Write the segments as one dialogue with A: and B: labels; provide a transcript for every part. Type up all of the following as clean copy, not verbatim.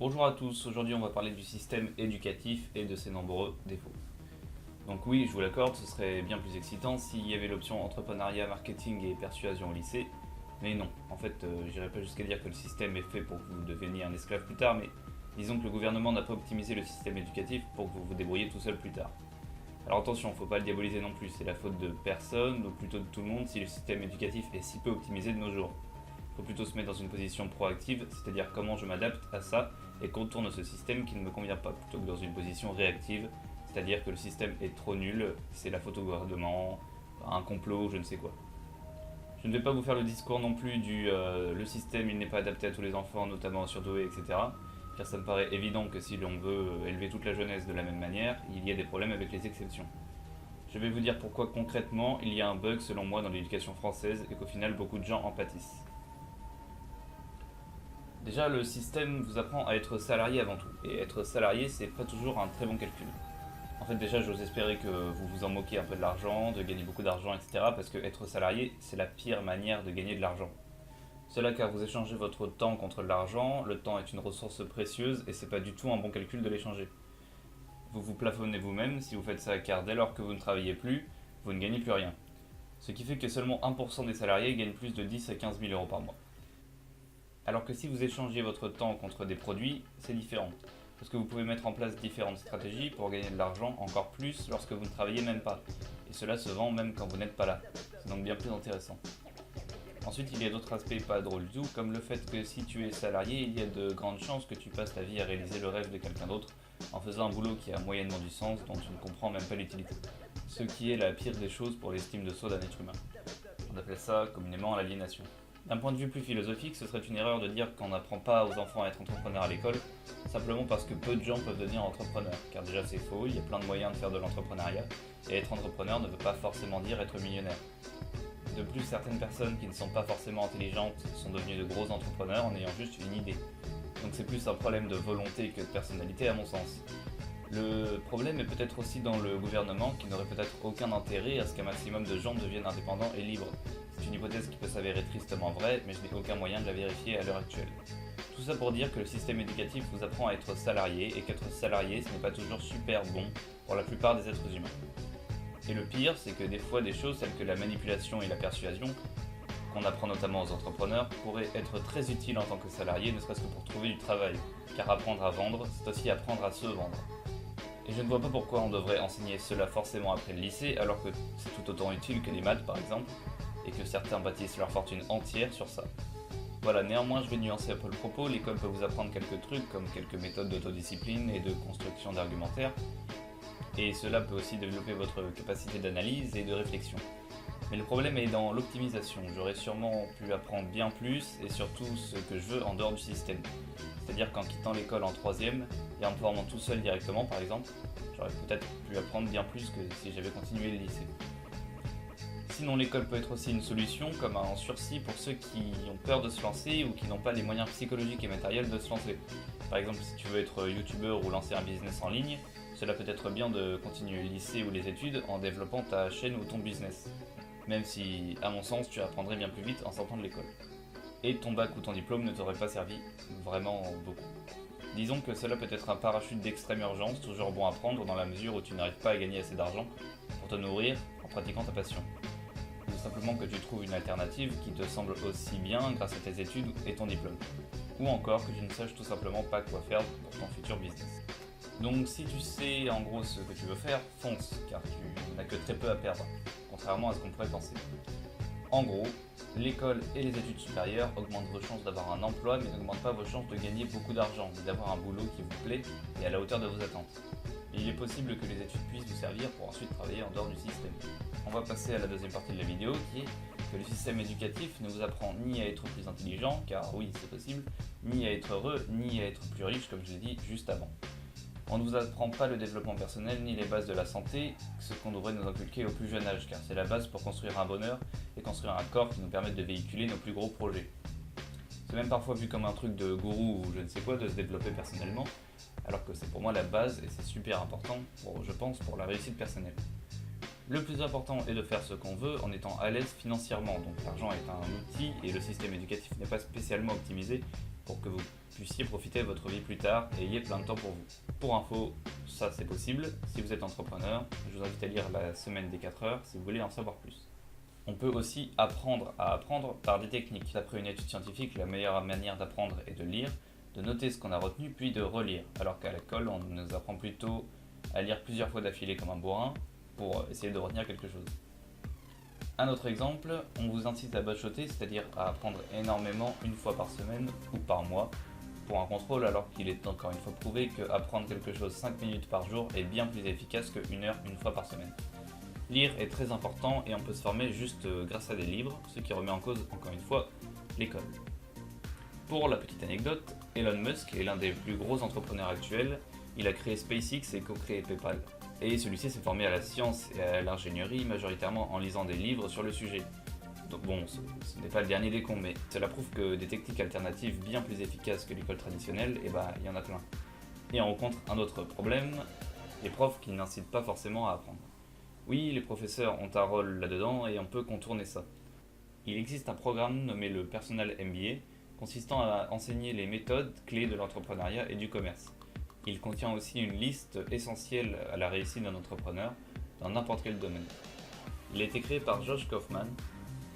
A: Bonjour à tous, aujourd'hui on va parler du système éducatif et de ses nombreux défauts. Donc oui, je vous l'accorde, ce serait bien plus excitant s'il y avait l'option entrepreneuriat, marketing et persuasion au lycée, mais non. En fait, j'irai pas jusqu'à dire que le système est fait pour que vous deveniez un esclave plus tard, mais disons que le gouvernement n'a pas optimisé le système éducatif pour que vous vous débrouilliez tout seul plus tard. Alors attention, faut pas le diaboliser non plus, c'est la faute de personne, ou plutôt de tout le monde, si le système éducatif est si peu optimisé de nos jours. Il faut plutôt se mettre dans une position proactive, c'est-à-dire comment je m'adapte à ça et contourne ce système qui ne me convient pas, plutôt que dans une position réactive, c'est-à-dire que le système est trop nul, c'est la faute au gouvernement, un complot, je ne sais quoi. Je ne vais pas vous faire le discours non plus du le système il n'est pas adapté à tous les enfants, notamment surdoués, etc. Car ça me paraît évident que si l'on veut élever toute la jeunesse de la même manière, il y a des problèmes avec les exceptions. Je vais vous dire pourquoi concrètement il y a un bug selon moi dans l'éducation française et qu'au final beaucoup de gens en pâtissent. Déjà, le système vous apprend à être salarié avant tout. Et être salarié, c'est pas toujours un très bon calcul. En fait, déjà, j'ose espérer que vous vous en moquez un peu de l'argent, de gagner beaucoup d'argent, etc. Parce que être salarié, c'est la pire manière de gagner de l'argent. Cela car vous échangez votre temps contre de l'argent, le temps est une ressource précieuse et c'est pas du tout un bon calcul de l'échanger. Vous vous plafonnez vous-même si vous faites ça car dès lors que vous ne travaillez plus, vous ne gagnez plus rien. Ce qui fait que seulement 1% des salariés gagnent plus de 10 à 15 000 euros par mois. Alors que si vous échangez votre temps contre des produits, c'est différent. Parce que vous pouvez mettre en place différentes stratégies pour gagner de l'argent encore plus lorsque vous ne travaillez même pas. Et cela se vend même quand vous n'êtes pas là. C'est donc bien plus intéressant. Ensuite, il y a d'autres aspects pas drôles du tout, comme le fait que si tu es salarié, il y a de grandes chances que tu passes ta vie à réaliser le rêve de quelqu'un d'autre en faisant un boulot qui a moyennement du sens, dont tu ne comprends même pas l'utilité. Ce qui est la pire des choses pour l'estime de soi d'un être humain. On appelle ça communément l'aliénation. D'un point de vue plus philosophique, ce serait une erreur de dire qu'on n'apprend pas aux enfants à être entrepreneurs à l'école, simplement parce que peu de gens peuvent devenir entrepreneurs. Car déjà c'est faux, il y a plein de moyens de faire de l'entrepreneuriat, et être entrepreneur ne veut pas forcément dire être millionnaire. De plus, certaines personnes qui ne sont pas forcément intelligentes sont devenues de gros entrepreneurs en ayant juste une idée. Donc c'est plus un problème de volonté que de personnalité à mon sens. Le problème est peut-être aussi dans le gouvernement qui n'aurait peut-être aucun intérêt à ce qu'un maximum de gens deviennent indépendants et libres. C'est une hypothèse qui peut s'avérer tristement vraie, mais je n'ai aucun moyen de la vérifier à l'heure actuelle. Tout ça pour dire que le système éducatif vous apprend à être salarié et qu'être salarié ce n'est pas toujours super bon pour la plupart des êtres humains. Et le pire, c'est que des fois des choses telles que la manipulation et la persuasion, qu'on apprend notamment aux entrepreneurs, pourraient être très utiles en tant que salarié, ne serait-ce que pour trouver du travail. Car apprendre à vendre, c'est aussi apprendre à se vendre. Et je ne vois pas pourquoi on devrait enseigner cela forcément après le lycée, alors que c'est tout autant utile que les maths par exemple, et que certains bâtissent leur fortune entière sur ça. Voilà, néanmoins je vais nuancer un peu le propos, l'école peut vous apprendre quelques trucs comme quelques méthodes d'autodiscipline et de construction d'argumentaire, et cela peut aussi développer votre capacité d'analyse et de réflexion. Mais le problème est dans l'optimisation, j'aurais sûrement pu apprendre bien plus et surtout ce que je veux en dehors du système. C'est-à-dire qu'en quittant l'école en troisième et en me formant tout seul directement par exemple, j'aurais peut-être pu apprendre bien plus que si j'avais continué le lycée. Sinon l'école peut être aussi une solution comme un sursis pour ceux qui ont peur de se lancer ou qui n'ont pas les moyens psychologiques et matériels de se lancer. Par exemple si tu veux être youtubeur ou lancer un business en ligne, cela peut être bien de continuer le lycée ou les études en développant ta chaîne ou ton business. Même si, à mon sens, tu apprendrais bien plus vite en sortant de l'école. Et ton bac ou ton diplôme ne t'aurait pas servi vraiment beaucoup. Disons que cela peut être un parachute d'extrême urgence, toujours bon à prendre dans la mesure où tu n'arrives pas à gagner assez d'argent pour te nourrir en pratiquant ta passion. Ou simplement que tu trouves une alternative qui te semble aussi bien grâce à tes études et ton diplôme. Ou encore que tu ne saches tout simplement pas quoi faire pour ton futur business. Donc si tu sais en gros ce que tu veux faire, fonce, car tu n'as que très peu à perdre, contrairement à ce qu'on pourrait penser. En gros, l'école et les études supérieures augmentent vos chances d'avoir un emploi, mais n'augmentent pas vos chances de gagner beaucoup d'argent, mais d'avoir un boulot qui vous plaît et à la hauteur de vos attentes. Et il est possible que les études puissent vous servir pour ensuite travailler en dehors du système. On va passer à la deuxième partie de la vidéo, qui est que le système éducatif ne vous apprend ni à être plus intelligent, car oui c'est possible, ni à être heureux, ni à être plus riche, comme je l'ai dit juste avant. On ne vous apprend pas le développement personnel ni les bases de la santé, ce qu'on devrait nous inculquer au plus jeune âge, car c'est la base pour construire un bonheur et construire un corps qui nous permette de véhiculer nos plus gros projets. C'est même parfois vu comme un truc de gourou ou je ne sais quoi de se développer personnellement, alors que c'est pour moi la base et c'est super important, je pense, pour la réussite personnelle. Le plus important est de faire ce qu'on veut en étant à l'aise financièrement, donc l'argent est un outil et le système éducatif n'est pas spécialement optimisé pour que vous puissiez profiter de votre vie plus tard et ayez plein de temps pour vous. Pour info, ça c'est possible. Si vous êtes entrepreneur, je vous invite à lire la semaine des 4 heures si vous voulez en savoir plus. On peut aussi apprendre à apprendre par des techniques. D'après une étude scientifique, la meilleure manière d'apprendre est de lire, de noter ce qu'on a retenu puis de relire, alors qu'à l'école on nous apprend plutôt à lire plusieurs fois d'affilée comme un bourrin pour essayer de retenir quelque chose. Un autre exemple, on vous incite à bachoter, c'est-à-dire à apprendre énormément une fois par semaine ou par mois pour un contrôle, alors qu'il est encore une fois prouvé que apprendre quelque chose 5 minutes par jour est bien plus efficace que 1 heure une fois par semaine. Lire est très important et on peut se former juste grâce à des livres, ce qui remet en cause encore une fois l'école. Pour la petite anecdote, Elon Musk est l'un des plus gros entrepreneurs actuels. Il a créé SpaceX et co-créé PayPal. Et celui-ci s'est formé à la science et à l'ingénierie majoritairement en lisant des livres sur le sujet. Donc bon, ce n'est pas le dernier des cons, mais cela prouve que des techniques alternatives bien plus efficaces que l'école traditionnelle, il y en a plein. Et on rencontre un autre problème, les profs qui n'incitent pas forcément à apprendre. Oui, les professeurs ont un rôle là-dedans et on peut contourner ça. Il existe un programme nommé le Personal MBA, consistant à enseigner les méthodes clés de l'entrepreneuriat et du commerce. Il contient aussi une liste essentielle à la réussite d'un entrepreneur dans n'importe quel domaine. Il a été créé par Josh Kaufman,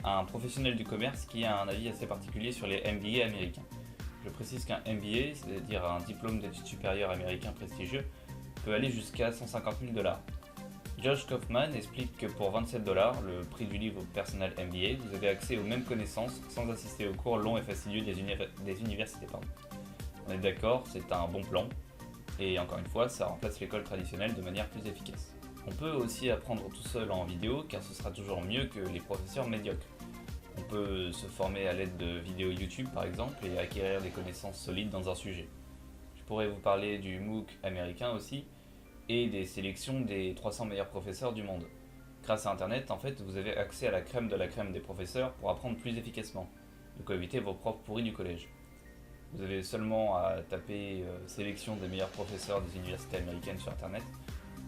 A: un professionnel du commerce qui a un avis assez particulier sur les MBA américains. Je précise qu'un MBA, c'est-à-dire un diplôme d'études supérieures américain prestigieux, peut aller jusqu'à 150 000 $. Josh Kaufman explique que pour 27 $, le prix du livre Personal MBA, vous avez accès aux mêmes connaissances sans assister aux cours longs et fastidieux des universités. On est d'accord, c'est un bon plan, et encore une fois, ça remplace l'école traditionnelle de manière plus efficace. On peut aussi apprendre tout seul en vidéo, car ce sera toujours mieux que les professeurs médiocres. On peut se former à l'aide de vidéos YouTube par exemple, et acquérir des connaissances solides dans un sujet. Je pourrais vous parler du MOOC américain aussi, et des sélections des 300 meilleurs professeurs du monde. Grâce à Internet, en fait, vous avez accès à la crème de la crème des professeurs pour apprendre plus efficacement, de quoi éviter vos profs pourris du collège. Vous avez seulement à taper sélection des meilleurs professeurs des universités américaines sur Internet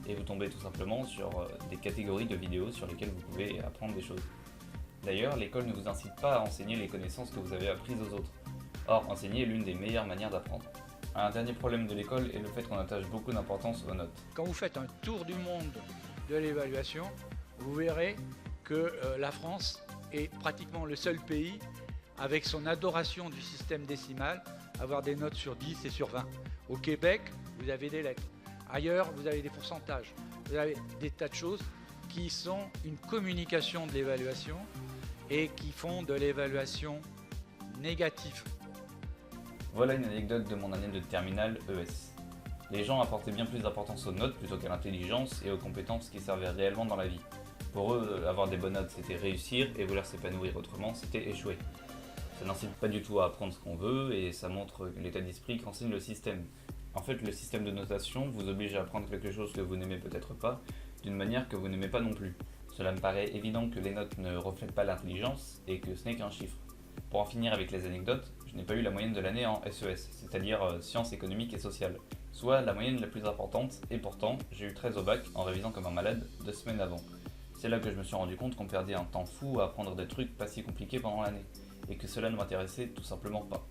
A: et vous tombez tout simplement sur des catégories de vidéos sur lesquelles vous pouvez apprendre des choses. D'ailleurs, l'école ne vous incite pas à enseigner les connaissances que vous avez apprises aux autres. Or, enseigner est l'une des meilleures manières d'apprendre. Un dernier problème de l'école est le fait qu'on attache beaucoup d'importance aux notes.
B: Quand vous faites un tour du monde de l'évaluation, vous verrez que la France est pratiquement le seul pays, avec son adoration du système décimal, à avoir des notes sur 10 et sur 20. Au Québec, vous avez des lettres. Ailleurs, vous avez des pourcentages. Vous avez des tas de choses qui sont une communication de l'évaluation et qui font de l'évaluation négative.
A: Voilà une anecdote de mon année de terminale ES. Les gens apportaient bien plus d'importance aux notes plutôt qu'à l'intelligence et aux compétences qui servaient réellement dans la vie. Pour eux, avoir des bonnes notes c'était réussir et vouloir s'épanouir autrement c'était échouer. Ça n'incite pas du tout à apprendre ce qu'on veut et ça montre l'état d'esprit qu'enseigne le système. En fait, le système de notation vous oblige à apprendre quelque chose que vous n'aimez peut-être pas, d'une manière que vous n'aimez pas non plus. Cela me paraît évident que les notes ne reflètent pas l'intelligence et que ce n'est qu'un chiffre. Pour en finir avec les anecdotes, je n'ai pas eu la moyenne de l'année en SES, c'est-à-dire sciences économiques et sociales, soit la moyenne la plus importante, et pourtant j'ai eu 13 au bac en révisant comme un malade 2 semaines avant. C'est là que je me suis rendu compte qu'on perdait un temps fou à apprendre des trucs pas si compliqués pendant l'année, et que cela ne m'intéressait tout simplement pas.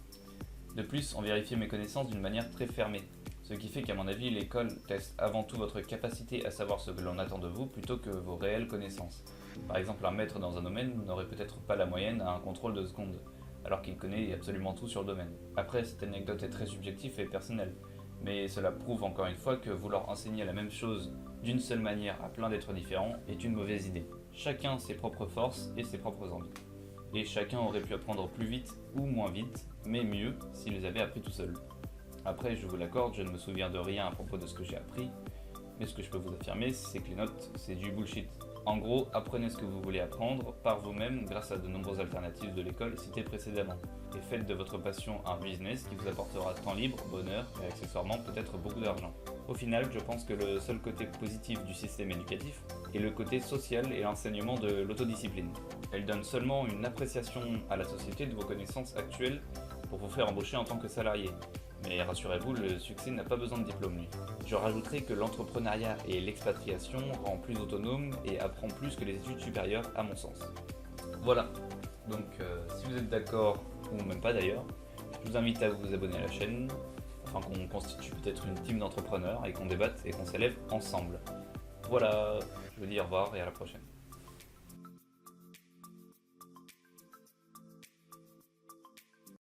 A: De plus, on vérifiait mes connaissances d'une manière très fermée, ce qui fait qu'à mon avis l'école teste avant tout votre capacité à savoir ce que l'on attend de vous plutôt que vos réelles connaissances. Par exemple, un maître dans un domaine n'aurait peut-être pas la moyenne à un contrôle de seconde, alors qu'il connaît absolument tout sur le domaine. Après, cette anecdote est très subjective et personnelle, mais cela prouve encore une fois que vouloir enseigner la même chose d'une seule manière à plein d'êtres différents est une mauvaise idée. Chacun a ses propres forces et ses propres envies. Et chacun aurait pu apprendre plus vite ou moins vite, mais mieux s'il les avait appris tout seul. Après, je vous l'accorde, je ne me souviens de rien à propos de ce que j'ai appris, mais ce que je peux vous affirmer, c'est que les notes, c'est du bullshit. En gros, apprenez ce que vous voulez apprendre par vous-même grâce à de nombreuses alternatives de l'école citées précédemment. Et faites de votre passion un business qui vous apportera temps libre, bonheur et accessoirement peut-être beaucoup d'argent. Au final, je pense que le seul côté positif du système éducatif est le côté social et l'enseignement de l'autodiscipline. Elle donne seulement une appréciation à la société de vos connaissances actuelles pour vous faire embaucher en tant que salarié. Mais rassurez-vous, le succès n'a pas besoin de diplôme, lui. Je rajouterai que l'entrepreneuriat et l'expatriation rend plus autonome et apprend plus que les études supérieures, à mon sens. Voilà. Donc, si vous êtes d'accord, ou même pas d'ailleurs, Je vous invite à vous abonner à la chaîne, afin qu'on constitue peut-être une team d'entrepreneurs et qu'on débatte et qu'on s'élève ensemble. Voilà, je vous dis au revoir et à la prochaine.